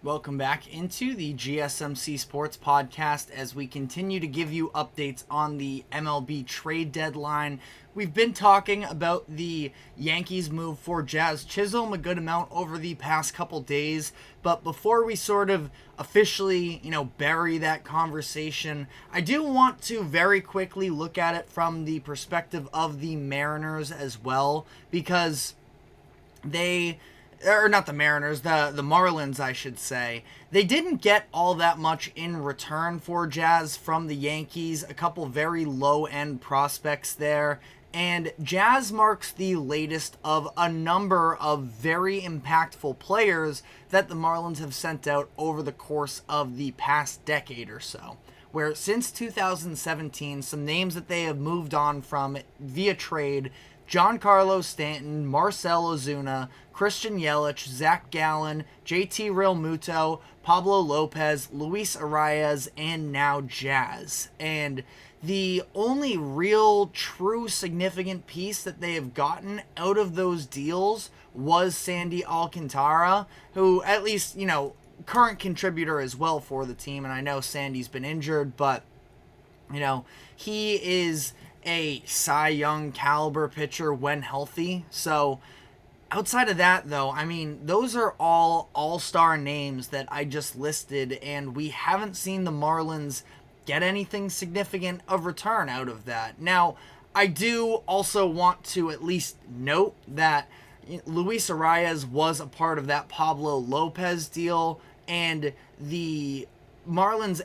Welcome back into the GSMC Sports Podcast as we continue to give you updates on the MLB trade deadline. We've been talking about the Yankees move for Jazz Chisholm a good amount over the past couple days, but before we sort of officially, bury that conversation, I do want to very quickly look at it from the perspective of the Mariners as well, because not the Mariners, the Marlins, I should say. They didn't get all that much in return for Jazz from the Yankees. A couple very low-end prospects there. And Jazz marks the latest of a number of very impactful players that the Marlins have sent out over the course of the past decade or so. Where since 2017, some names that they have moved on from via trade: Giancarlo Stanton, Marcell Ozuna, Christian Yelich, Zach Gallen, JT Realmuto, Pablo Lopez, Luis Arias, and now Jazz. And the only real, true, significant piece that they have gotten out of those deals was Sandy Alcantara, who at least, current contributor as well for the team. And I know Sandy's been injured, but, he is a Cy Young caliber pitcher when healthy. So outside of that, though, those are all all-star names that I just listed, and we haven't seen the Marlins get anything significant of return out of that. Now, I do also want to at least note that Luis Arias was a part of that Pablo Lopez deal, and the Marlins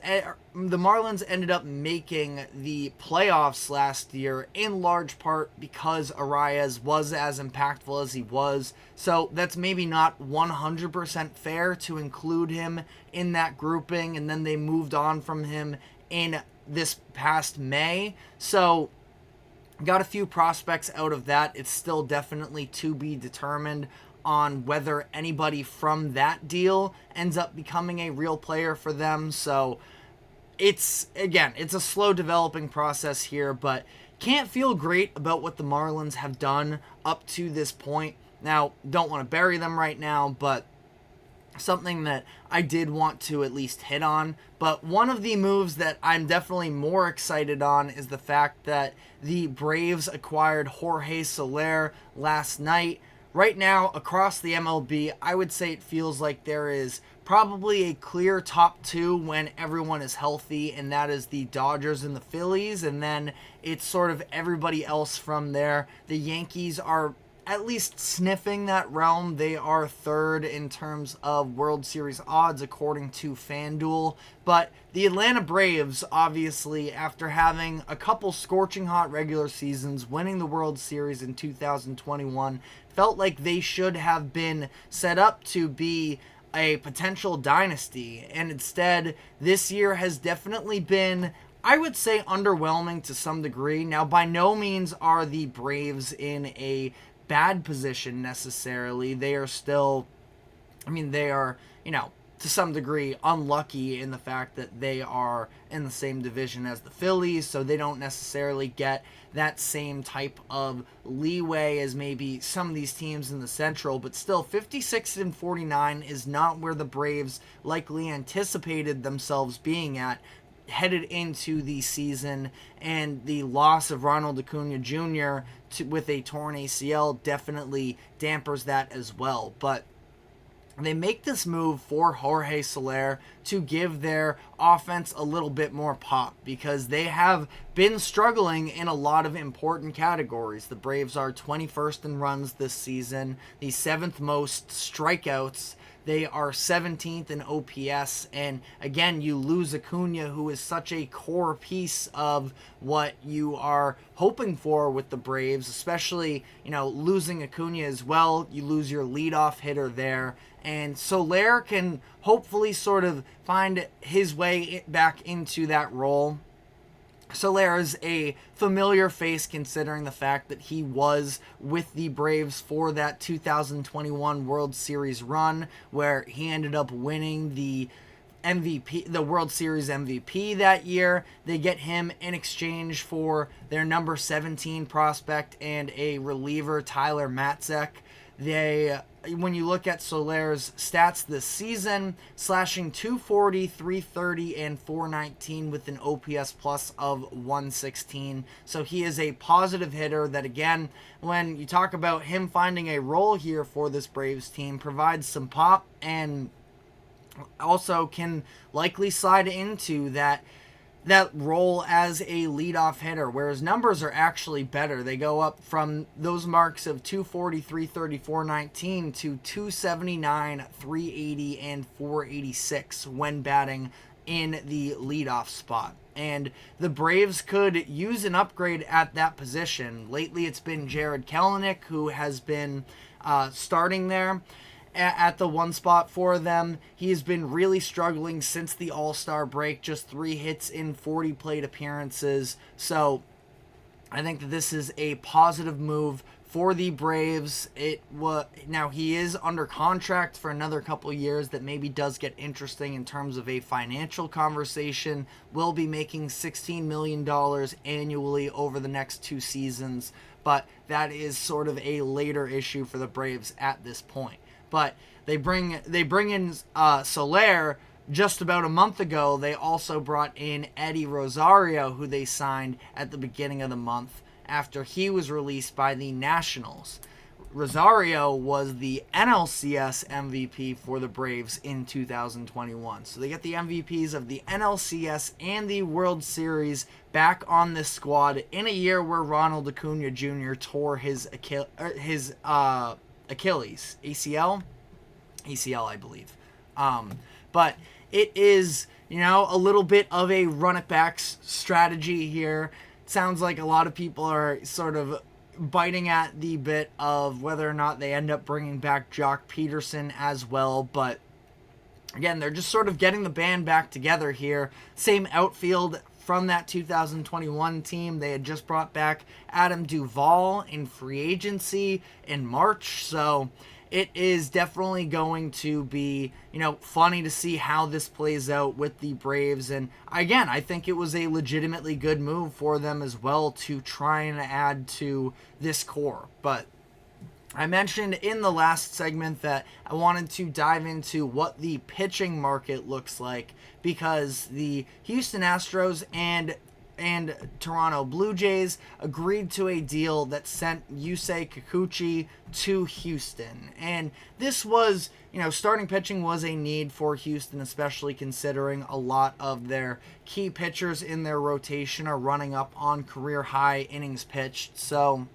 ended up making the playoffs last year in large part because Arias was as impactful as he was. So that's maybe not 100% fair to include him in that grouping, and then they moved on from him in this past May. So got a few prospects out of that. It's still definitely to be determined on whether anybody from that deal ends up becoming a real player for them. So it's a slow developing process here, but can't feel great about what the Marlins have done up to this point. Now, don't want to bury them right now, but something that I did want to at least hit on. But one of the moves that I'm definitely more excited on is the fact that the Braves acquired Jorge Soler last night. Right now, across the MLB, I would say it feels like there is probably a clear top two when everyone is healthy, and that is the Dodgers and the Phillies, and then it's sort of everybody else from there. The Yankees are at least sniffing that realm. They are third in terms of World Series odds, according to FanDuel. But the Atlanta Braves, obviously, after having a couple scorching hot regular seasons, winning the World Series in 2021, felt like they should have been set up to be a potential dynasty. And instead, this year has definitely been, I would say, underwhelming to some degree. Now, by no means are the Braves in a bad position necessarily. They are still, they are, to some degree unlucky in the fact that they are in the same division as the Phillies, so they don't necessarily get that same type of leeway as maybe some of these teams in the Central, but still 56-49 is not where the Braves likely anticipated themselves being at headed into the season, and the loss of Ronald Acuna Jr. With a torn ACL definitely dampers that as well. But they make this move for Jorge Soler to give their offense a little bit more pop, because they have been struggling in a lot of important categories. The Braves are 21st in runs this season, the 7th most strikeouts. They are 17th in OPS, and again, you lose Acuna, who is such a core piece of what you are hoping for with the Braves, especially, losing Acuna as well. You lose your leadoff hitter there, and Soler can hopefully sort of find his way back into that role. Soler is a familiar face considering the fact that he was with the Braves for that 2021 World Series run, where he ended up winning the World Series MVP that year. They get him in exchange for their number 17 prospect and a reliever, Tyler Matzek. When you look at Soler's stats this season, slashing 240, 330, and 419 with an OPS plus of 116. So he is a positive hitter that, again, when you talk about him finding a role here for this Braves team, provides some pop and also can likely slide into that role as a leadoff hitter, where his numbers are actually better. They go up from those marks of 240, 330, 419 to 279, 380, and 486 when batting in the leadoff spot. And the Braves could use an upgrade at that position. Lately, it's been Jarred Kelenic who has been starting there at the one spot for them. He's been really struggling since the All-Star break, just 3 hits in 40 plate appearances. So I think that this is a positive move for the Braves. Now he is under contract for another couple years. That maybe does get interesting in terms of a financial conversation. Will be making $16 million annually over the next 2 seasons, but that is sort of a later issue for the Braves at this point. But they bring in Soler. Just about a month ago, they also brought in Eddie Rosario, who they signed at the beginning of the month after he was released by the Nationals. Rosario was the NLCS MVP for the Braves in 2021. So they get the MVPs of the NLCS and the World Series back on this squad in a year where Ronald Acuna Jr. tore his Achilles, ACL, I believe. But it is, a little bit of a run it back strategy here. Sounds like a lot of people are sort of biting at the bit of whether or not they end up bringing back Jock Peterson as well. But again, they're just sort of getting the band back together here. Same outfield from that 2021 team. They had just brought back Adam Duvall in free agency in March. So it is definitely going to be, funny to see how this plays out with the Braves. And again, I think it was a legitimately good move for them as well to try and add to this core. But I mentioned in the last segment that I wanted to dive into what the pitching market looks like, because the Houston Astros and Toronto Blue Jays agreed to a deal that sent Yusei Kikuchi to Houston. And this was, starting pitching was a need for Houston, especially considering a lot of their key pitchers in their rotation are running up on career high innings pitched. So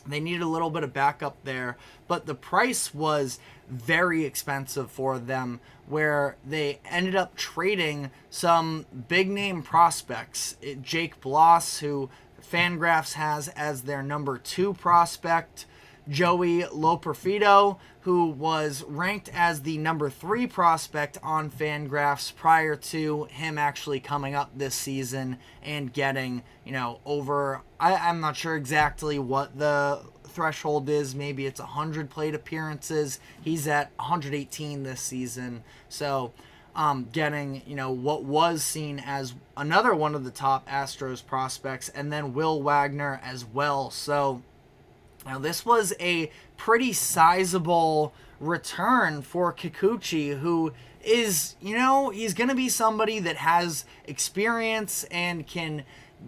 they needed a little bit of backup there, but the price was very expensive for them, where they ended up trading some big name prospects. Jake Bloss, who Fangraphs has as their number 2 prospect, Joey Loperfido, who was ranked as the number 3 prospect on Fangraphs prior to him actually coming up this season and getting, over, I'm not sure exactly what the threshold is. Maybe it's 100 plate appearances. He's at 118 this season. So getting, what was seen as another one of the top Astros prospects, and then Will Wagner as well. So now this was a pretty sizable return for Kikuchi, who is, he's going to be somebody that has experience and can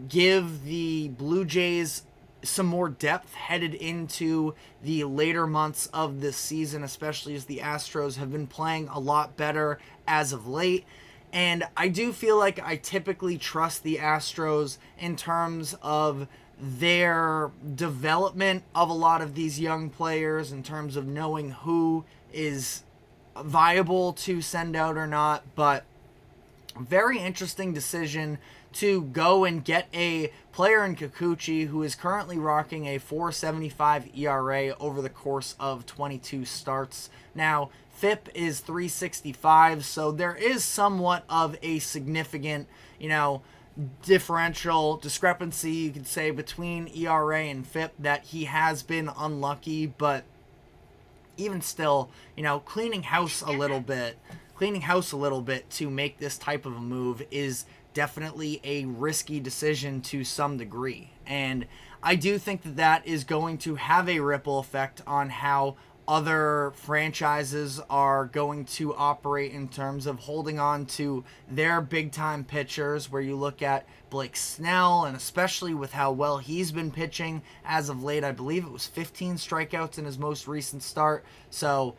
give the Blue Jays some more depth headed into the later months of this season, especially as the Astros have been playing a lot better as of late. And I do feel like I typically trust the Astros in terms of their development of a lot of these young players, in terms of knowing who is viable to send out or not. But very interesting decision to go and get a player in Kikuchi who is currently rocking a 4.75 ERA over the course of 22 starts. Now, FIP is 3.65, so there is somewhat of a significant, differential discrepancy, you could say, between ERA and FIP, that he has been unlucky. But even still, cleaning house a little bit to make this type of a move is definitely a risky decision to some degree. And I do think that is going to have a ripple effect on how other franchises are going to operate in terms of holding on to their big-time pitchers, where you look at Blake Snell, and especially with how well he's been pitching as of late. I believe it was 15 strikeouts in his most recent start. So,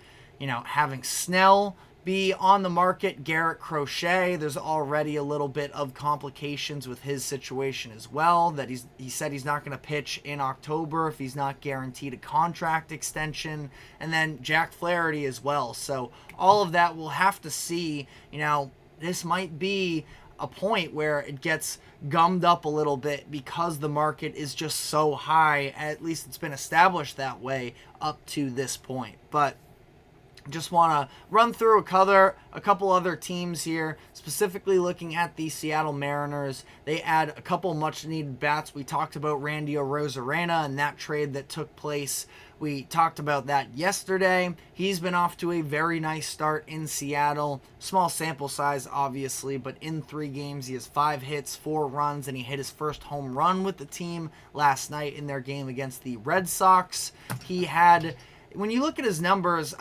having Snell be on the market, Garrett Crochet, there's already a little bit of complications with his situation as well, that he said he's not going to pitch in October if he's not guaranteed a contract extension, and then Jack Flaherty as well. So all of that, we'll have to see. This might be a point where it gets gummed up a little bit because the market is just so high. At least it's been established that way up to this point. But just want to run through a couple other teams here, specifically looking at the Seattle Mariners. They add a couple much-needed bats. We talked about Randy Arozarena and that trade that took place. We talked about that yesterday. He's been off to a very nice start in Seattle. Small sample size, obviously, but in 3 games, he has 5 hits, 4 runs, and he hit his first home run with the team last night in their game against the Red Sox. When you look at his numbers,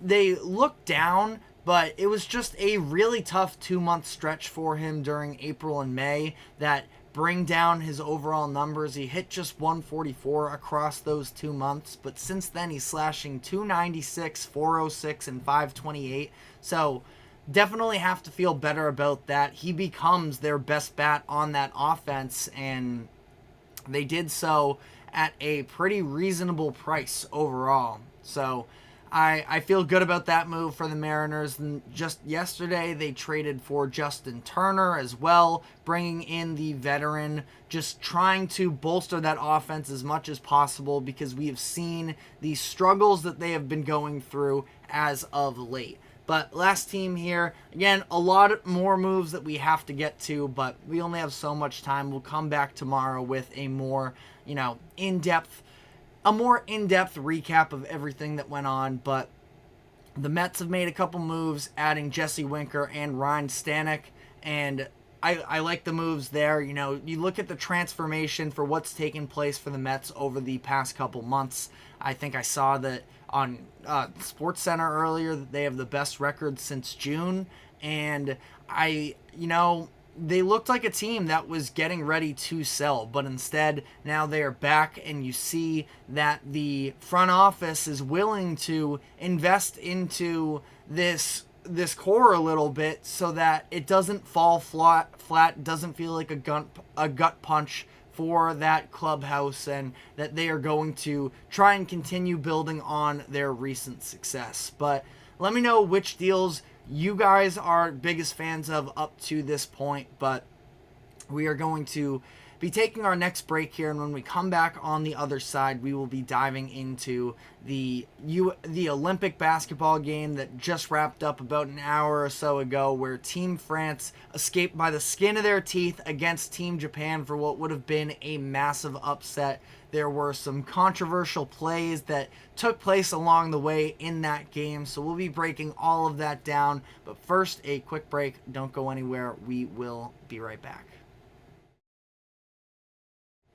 they look down, but it was just a really tough 2-month stretch for him during April and May that bring down his overall numbers. He hit just 144 across those 2 months, but since then he's slashing 296, 406, and 528. So definitely have to feel better about that. He becomes their best bat on that offense, and they did so at a pretty reasonable price overall. So I feel good about that move for the Mariners. And just yesterday, they traded for Justin Turner as well, bringing in the veteran, just trying to bolster that offense as much as possible, because we have seen the struggles that they have been going through as of late. But last team here, again, a lot more moves that we have to get to, but we only have so much time. We'll come back tomorrow with a more, in-depth recap of everything that went on. But the Mets have made a couple moves, adding Jesse Winker and Ryan Stanek, and I like the moves there. You look at the transformation for what's taken place for the Mets over the past couple months. I think I saw that on SportsCenter earlier that they have the best record since June, and they looked like a team that was getting ready to sell, but instead now they are back, and you see that the front office is willing to invest into this core a little bit so that it doesn't fall flat, doesn't feel like a gut punch for that clubhouse, and that they are going to try and continue building on their recent success. But let me know which deals you guys are biggest fans of up to this point. But we are going to be taking our next break here, and when we come back on the other side, we will be diving into the Olympic basketball game that just wrapped up about an hour or so ago, where Team France escaped by the skin of their teeth against Team Japan for what would have been a massive upset. There were some controversial plays that took place along the way in that game, so we'll be breaking all of that down. But first, a quick break. Don't go anywhere. We will be right back.